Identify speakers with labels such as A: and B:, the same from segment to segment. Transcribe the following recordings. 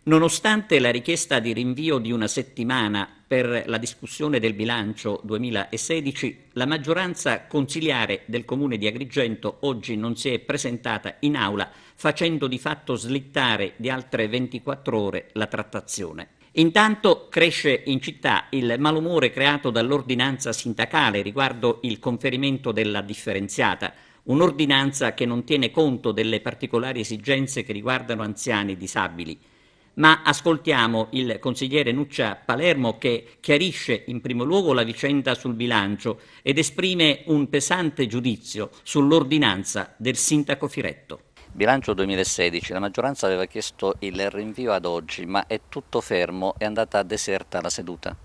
A: Nonostante la richiesta di rinvio di una settimana per la discussione del bilancio 2016, la maggioranza consiliare del Comune di Agrigento oggi non si è presentata in aula, facendo di fatto slittare di altre 24 ore la trattazione. Intanto cresce in città il malumore creato dall'ordinanza sindacale riguardo il conferimento della differenziata, un'ordinanza che non tiene conto delle particolari esigenze che riguardano anziani e disabili. Ma ascoltiamo il consigliere Nuccia Palermo che chiarisce in primo luogo la vicenda sul bilancio ed esprime un pesante giudizio sull'ordinanza del sindaco Firetto.
B: Bilancio 2016, la maggioranza aveva chiesto il rinvio ad oggi, ma è tutto fermo, è andata deserta la seduta.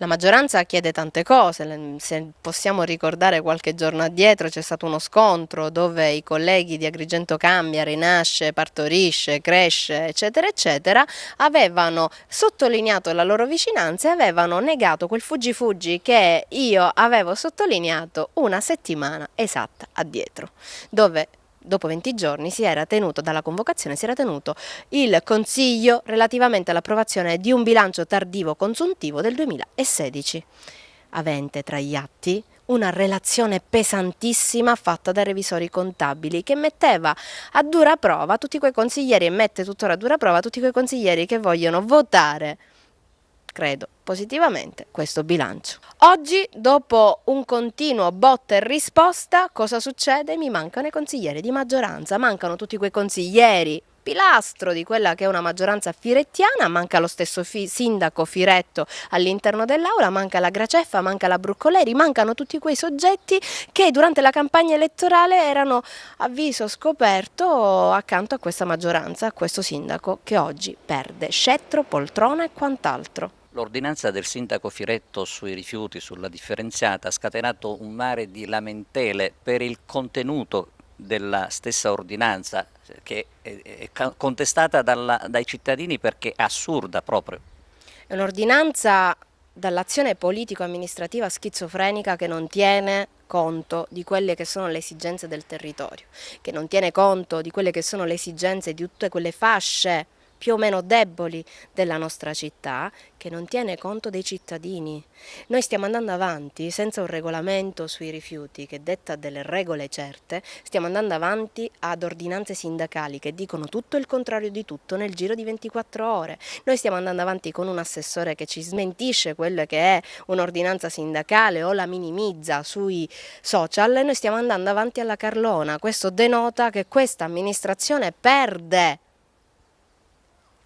C: La maggioranza chiede tante cose, se possiamo ricordare qualche giorno addietro c'è stato uno scontro dove i colleghi di Agrigento Cambia, Rinasce, Partorisce, Cresce, eccetera, eccetera, avevano sottolineato la loro vicinanza e avevano negato quel fuggi-fuggi che io avevo sottolineato una settimana esatta addietro, dove dopo 20 giorni dalla convocazione si era tenuto il Consiglio relativamente all'approvazione di un bilancio tardivo consuntivo del 2016, avente tra gli atti una relazione pesantissima fatta dai revisori contabili che metteva a dura prova tutti quei consiglieri e mette tuttora a dura prova tutti quei consiglieri che vogliono votare, credo, positivamente questo bilancio. Oggi, dopo un continuo botta e risposta, cosa succede? Mi mancano i consiglieri di maggioranza, mancano tutti quei consiglieri pilastro di quella che è una maggioranza firettiana, manca lo stesso sindaco Firetto all'interno dell'aula, manca la Graceffa, manca la Bruccoleri, mancano tutti quei soggetti che durante la campagna elettorale erano a viso scoperto accanto a questa maggioranza, a questo sindaco che oggi perde scettro, poltrona e quant'altro.
B: L'ordinanza del sindaco Firetto sui rifiuti, sulla differenziata, ha scatenato un mare di lamentele per il contenuto della stessa ordinanza, che è contestata dai cittadini perché è assurda proprio.
C: È un'ordinanza dall'azione politico-amministrativa schizofrenica che non tiene conto di quelle che sono le esigenze del territorio, che non tiene conto di quelle che sono le esigenze di tutte quelle fasce più o meno deboli della nostra città, che non tiene conto dei cittadini. Noi stiamo andando avanti senza un regolamento sui rifiuti che detta delle regole certe, stiamo andando avanti ad ordinanze sindacali che dicono tutto il contrario di tutto nel giro di 24 ore. Noi stiamo andando avanti con un assessore che ci smentisce quello che è un'ordinanza sindacale o la minimizza sui social e noi stiamo andando avanti alla carlona. Questo denota che questa amministrazione perde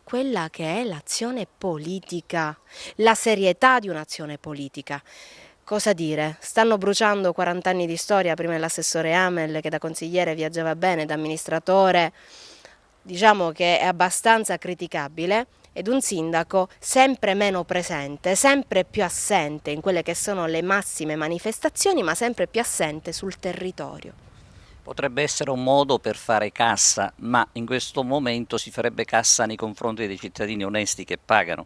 C: quella che è l'azione politica, la serietà di un'azione politica. Cosa dire? Stanno bruciando 40 anni di storia, prima l'assessore Amel che da consigliere viaggiava bene, da amministratore diciamo che è abbastanza criticabile, ed un sindaco sempre meno presente, sempre più assente in quelle che sono le massime manifestazioni, ma sempre più assente sul territorio.
B: Potrebbe essere un modo per fare cassa, ma in questo momento si farebbe cassa nei confronti dei cittadini onesti che pagano.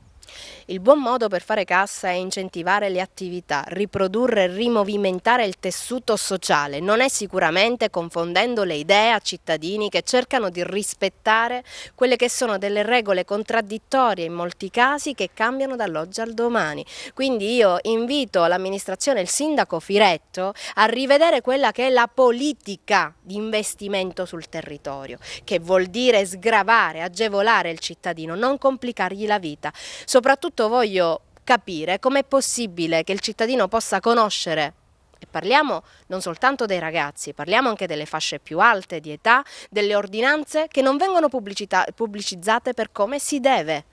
C: Il buon modo per fare cassa è incentivare le attività, riprodurre e rimovimentare il tessuto sociale. Non è sicuramente confondendo le idee a cittadini che cercano di rispettare quelle che sono delle regole contraddittorie in molti casi che cambiano dall'oggi al domani. Quindi io invito l'amministrazione e il sindaco Firetto a rivedere quella che è la politica di investimento sul territorio, che vuol dire sgravare, agevolare il cittadino, non complicargli la vita. Soprattutto voglio capire com'è possibile che il cittadino possa conoscere, e parliamo non soltanto dei ragazzi, parliamo anche delle fasce più alte di età, delle ordinanze che non vengono pubblicizzate per come si deve.